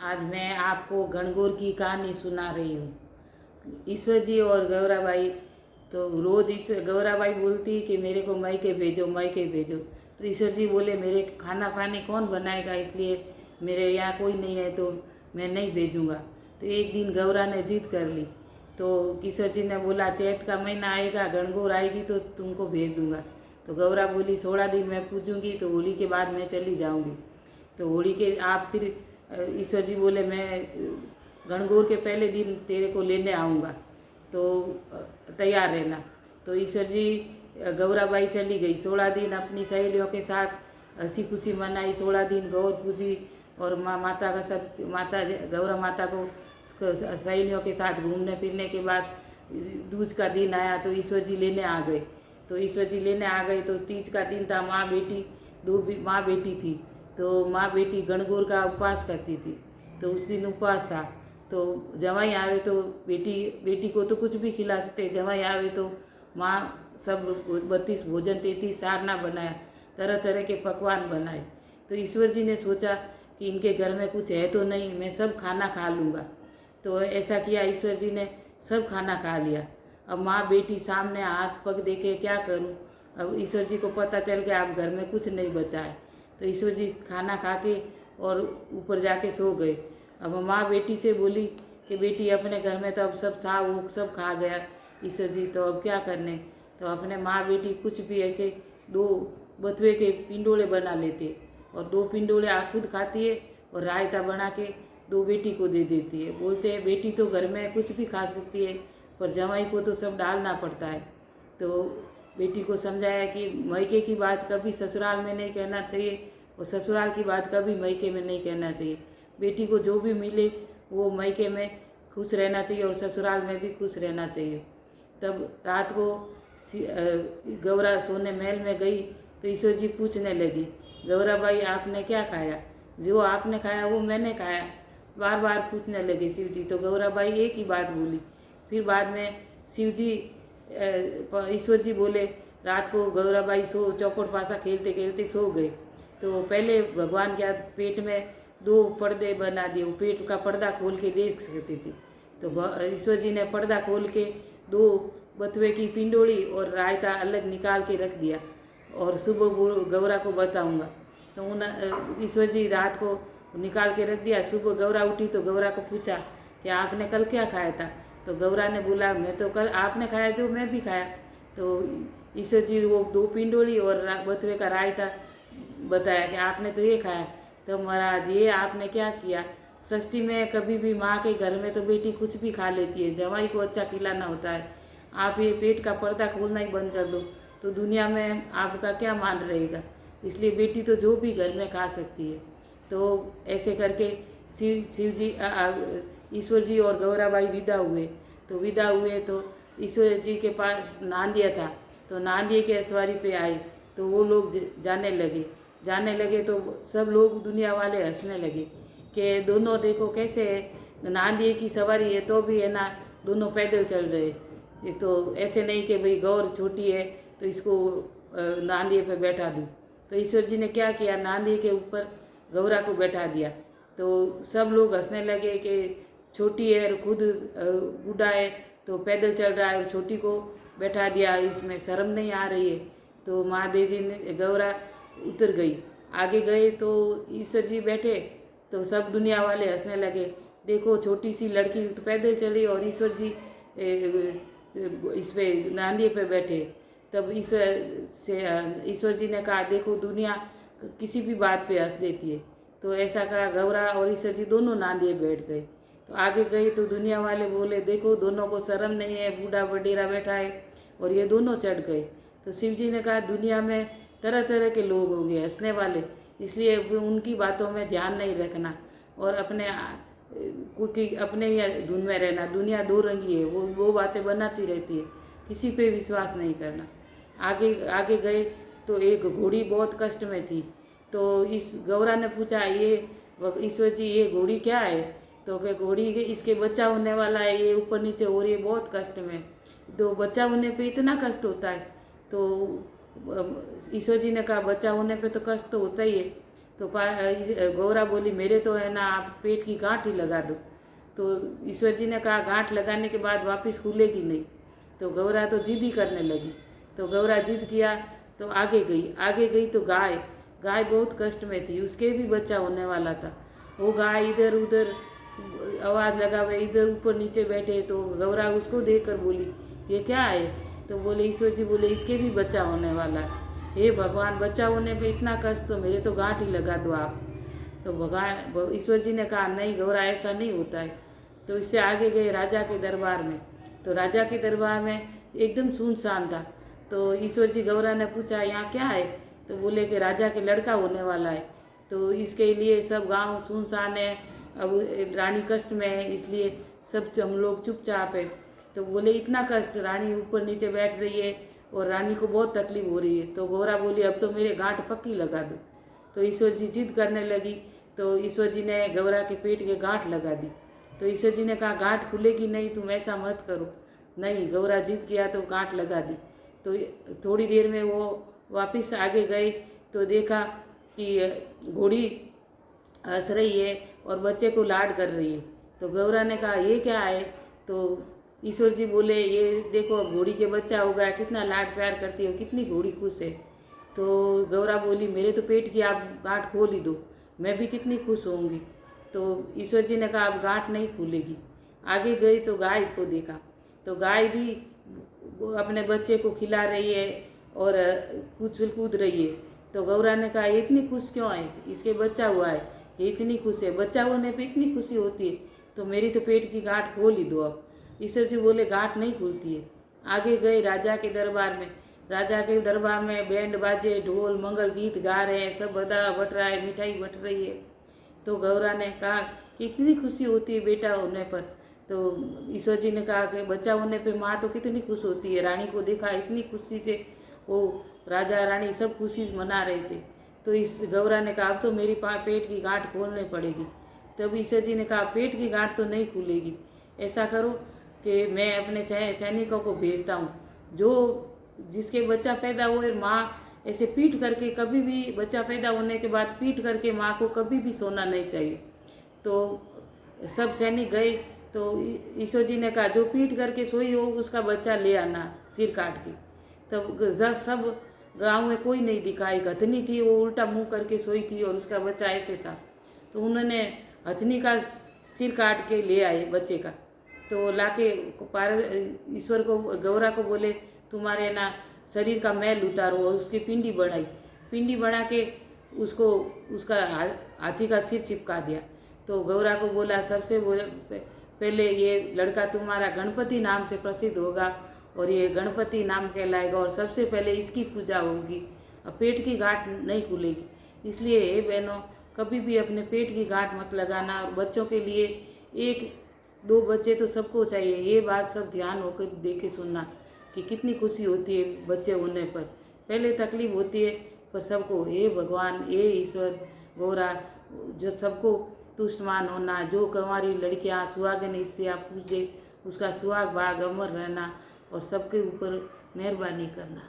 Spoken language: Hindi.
आज मैं आपको गणगौर की कहानी सुना रही हूँ। ईश्वर जी और गौराबाई, तो रोज़ इस गौराबाई बोलती कि मेरे को मायके भेजो, मायके भेजो। तो ईश्वर जी बोले मेरे खाना पानी कौन बनाएगा, इसलिए मेरे यहाँ कोई नहीं है तो मैं नहीं भेजूँगा। तो एक दिन गौरा ने जिद कर ली। तो ईश्वर जी ने बोला चैत का महीना आएगा, गणगौर आएगी तो तुमको भेज दूँगा। तो गौरा बोली 16 दिन मैं पूजूँगी, तो होली के बाद मैं चली जाऊँगी। तो होली के आप फिर ईश्वर जी बोले मैं गणगौर के पहले दिन तेरे को लेने आऊँगा, तो तैयार रहना। तो ईश्वर जी गौराबाई चली गई। 16 दिन अपनी सहेलियों के साथ हंसी खुशी मनाई। 16 दिन गौर पूजी और माता का सब माता गौरा माता को सहेलियों के साथ घूमने फिरने के बाद दूज का दिन आया तो ईश्वर जी लेने आ गए। तो ईश्वर जी लेने आ गए तो तीज का दिन था। माँ बेटी माँ बेटी थी, तो माँ बेटी गणगौर का उपवास करती थी। तो उस दिन उपवास था। तो जवाई आवे तो बेटी को तो कुछ भी खिला सकते, जवाई आवे तो माँ सब 32 भोजन 33 सारना बनाया, तरह तरह के पकवान बनाए। तो ईश्वर जी ने सोचा कि इनके घर में कुछ है तो नहीं, मैं सब खाना खा लूँगा। तो ऐसा किया, ईश्वर जी ने सब खाना खा लिया। अब माँ बेटी सामने हाथ पग देखे क्या करूँ। अब ईश्वर जी को पता चल गया अब घर में कुछ नहीं बचा है। तो ईश्वर जी खाना खा के और ऊपर जाके सो गए। अब माँ बेटी से बोली कि बेटी अपने घर में तो अब सब था, वो सब खा गया ईश्वर जी, तो अब क्या करने। तो अपने माँ बेटी कुछ भी ऐसे 2 बथुए के पिंडोले बना लेते और 2 पिंडोले खुद खाती है और रायता बना के 2 बेटी को दे देती है। बोलते हैं बेटी तो घर में कुछ भी खा सकती है पर जवाई को तो सब डालना पड़ता है। तो बेटी को समझाया कि मायके की बात कभी ससुराल में नहीं कहना चाहिए और ससुराल की बात कभी मायके में नहीं कहना चाहिए। बेटी को जो भी मिले वो मायके में खुश रहना चाहिए और ससुराल में भी खुश रहना चाहिए। तब रात को गौरा सोने महल में गई तो ईश्वर जी पूछने लगी, गौराबाई आपने क्या खाया? जो आपने खाया वो मैंने खाया, बार बार पूछने लगे शिव जी। तो गौराबाई एक ही बात बोली। फिर बाद में शिव जी ईश्वर जी बोले रात को गौराबाई चौपड़ पासा खेलते खेलते सो गए। तो पहले भगवान के पेट में 2 पर्दे बना दिए, वो पेट का पर्दा खोल के देख सकती थी। तो ईश्वर जी ने पर्दा खोल के 2 बथुए की पिंडोली और रायता अलग निकाल के रख दिया और सुबह गौरा को बताऊंगा। तो ईश्वर जी रात को निकाल के रख दिया। सुबह गौरा उठी तो गौरा को पूछा कि आपने कल क्या खाया था? तो गौरा ने बोला मैं तो कल आपने खाया जो मैं भी खाया। तो ईश्वर जी वो 2 पिंडोली और बथुए का रायता बताया कि आपने तो ये खाया। तो महाराज ये आपने क्या किया? सृष्टि में कभी भी माँ के घर में तो बेटी कुछ भी खा लेती है, जवाई को अच्छा खिलाना होता है। आप ये पेट का पर्दा खोलना ही बंद कर दो तो दुनिया में आपका क्या मान रहेगा। इसलिए बेटी तो जो भी घर में खा सकती है। तो ऐसे करके शिव जी ईश्वर जी और गौराबाई विदा हुए। तो विदा हुए तो ईश्वर जी के पास नांदिया था, तो नांदिए के सवारी पे आए तो वो लोग जाने लगे तो सब लोग दुनिया वाले हंसने लगे कि दोनों देखो कैसे है, नांदिए की सवारी है तो भी है ना दोनों पैदल चल रहे। तो ऐसे नहीं कि भाई गौर छोटी है तो इसको नांदिए पे बैठा दूँ। तो ईश्वर जी ने क्या किया, नांदिए के ऊपर गौरा को बैठा दिया। तो सब लोग हंसने लगे कि छोटी है और खुद बूढ़ा है तो पैदल चल रहा है और छोटी को बैठा दिया, इसमें शर्म नहीं आ रही है। तो महादेव जी ने गौरा उतर गई। आगे गए तो ईश्वर जी बैठे तो सब दुनिया वाले हंसने लगे, देखो छोटी सी लड़की तो पैदल चली और ईश्वर जी इस पे नांदिए पे बैठे। तब ईश्वर जी ने कहा देखो दुनिया किसी भी बात पे हंस देती है। तो ऐसा कहा, गौरा और ईश्वर जी दोनों नांदिए बैठ गए। तो आगे गए तो दुनिया वाले बोले देखो दोनों को शर्म नहीं है, बूढ़ा वडेरा बैठा है और ये दोनों चढ़ गए। तो शिव जी ने कहा दुनिया में तरह तरह के लोग होंगे हंसने वाले, इसलिए उनकी बातों में ध्यान नहीं रखना और अपने ही धुन में रहना। दुनिया 2 रंगी है, वो बातें बनाती रहती है, किसी पे विश्वास नहीं करना। आगे आगे गए तो एक घोड़ी बहुत कष्ट में थी। तो इस गौरा ने पूछा ये ईश्वर जी ये घोड़ी क्या है? तो कि घोड़ी इसके बच्चा होने वाला है, ये ऊपर नीचे हो रही है, बहुत कष्ट में। तो बच्चा होने पे इतना कष्ट होता है? तो ईश्वर जी ने कहा बच्चा होने पे तो कष्ट तो होता ही है, तो गौरा बोली मेरे तो है ना आप पेट की गांठ ही लगा दो। तो ईश्वर जी ने कहा गांठ लगाने के बाद वापस खुलेगी नहीं। तो गौरा तो जिद ही करने लगी। तो गौरा जिद किया तो आगे गई तो गाय गाय बहुत कष्ट में थी, उसके भी बच्चा होने वाला था। वो गाय इधर उधर आवाज़ लगावे, इधर ऊपर नीचे बैठे। तो गौरा उसको देखकर बोली ये क्या है? तो बोले ईश्वर जी बोले इसके भी बच्चा होने वाला है। हे भगवान, बच्चा होने पे इतना कष्ट, तो मेरे तो गांठ ही लगा दो आप। तो भगवान ईश्वर जी ने कहा नहीं गौरा, ऐसा नहीं होता है। तो इससे आगे गए राजा के दरबार में। तो राजा के दरबार में एकदम सुनसान था। तो ईश्वर जी गौरा ने पूछा यहाँ क्या है? तो बोले कि राजा के लड़का होने वाला है, तो इसके लिए सब गांव सुनसान है, अब रानी कष्ट में है, इसलिए सब हम लोग चुपचाप है। तो बोले इतना कष्ट, रानी ऊपर नीचे बैठ रही है और रानी को बहुत तकलीफ हो रही है। तो गौरा बोली अब तो मेरे गांठ पक्की लगा दो। तो ईश्वर जी जिद करने लगी। तो ईश्वर जी ने गौरा के पेट के गांठ लगा दी। तो ईश्वर जी ने कहा गांठ खुलेगी नहीं, तुम ऐसा मत करो। नहीं, गौरा जिद किया तो गांठ लगा दी। तो थोड़ी देर में वो वापस आगे गए तो देखा कि घोड़ी हंस रही है और बच्चे को लाड कर रही है। तो गौरा ने कहा ये क्या है? तो ईश्वर जी बोले ये देखो अब घोड़ी के बच्चा हो गया, कितना लाड प्यार करती है, कितनी घोड़ी खुश है। तो गौरा बोली मेरे तो पेट की आप गांठ खोल ही दो, मैं भी कितनी खुश होंगी। तो ईश्वर जी ने कहा अब गांठ नहीं खुलेगी। आगे गई तो गाय को देखा। तो गाय भी अपने बच्चे को खिला रही है और कुछ कूद रही है। तो गौरा ने कहा ये इतनी खुश क्यों है? इसके बच्चा हुआ है, ये इतनी खुश है, बच्चा होने पे इतनी खुशी होती है, तो मेरी तो पेट की गांठ खोल ही दो अब। ईश्वर जी बोले गांठ नहीं खुलती है। आगे गए राजा के दरबार में। राजा के दरबार में बैंड बाजे, ढोल मंगल गीत गा रहे हैं, सब बदा बट रहा है, मिठाई बट रही है। तो गौरा ने कहा कि इतनी खुशी होती है बेटा होने पर। तो ईश्वर जी ने कहा कि बच्चा होने पे माँ तो कितनी खुश होती है। रानी को देखा इतनी खुशी से, वो राजा रानी सब खुशी मना रहे थे। तो इस गौरा ने कहा अब तो मेरी पेट की गांठ खोलनी पड़ेगी। तब ईश्वर जी ने कहा पेट की गांठ तो नहीं खुलेगी, ऐसा करो कि मैं अपने सैनिकों को भेजता हूँ, जो जिसके बच्चा पैदा हुए माँ ऐसे पीट करके, कभी भी बच्चा पैदा होने के बाद पीट करके माँ को कभी भी सोना नहीं चाहिए। तो सब सैनिक गए। तो ईश्वर जी ने कहा जो पीट करके सोई हो उसका बच्चा ले आना सिर काट के। तब सब गांव में कोई नहीं दिखा। एक हथनी थी, वो उल्टा मुंह करके सोई थी और उसका बच्चा ऐसे था। तो उन्होंने हथनी का सिर काट के ले आए बच्चे का। तो लाके ईश्वर को गौरा को बोले तुम्हारे ना शरीर का मैल उतारो, और उसकी पिंडी बनाई। पिंडी बना के उसको उसका हाथी का सिर चिपका दिया। तो गौरा को बोला सबसे पहले ये लड़का तुम्हारा गणपति नाम से प्रसिद्ध होगा और ये गणपति नाम कहलाएगा और सबसे पहले इसकी पूजा होगी। अब पेट की गांठ नहीं खुलेगी। इसलिए हे बहनों, कभी भी अपने पेट की गांठ मत लगाना। और बच्चों के लिए एक दो बच्चे तो सबको चाहिए। ये बात सब ध्यान होकर देखे सुनना कि कितनी खुशी होती है बच्चे होने पर। पहले तकलीफ होती है पर सबको, हे भगवान, हे ईश्वर, गौरा, जो सबको तुष्टमान होना। जो कुंवारी लड़कियां सुहागिन स्त्रियाँ पूजे, उसका सुहाग भाग अमर रहना और सबके ऊपर मेहरबानी करना।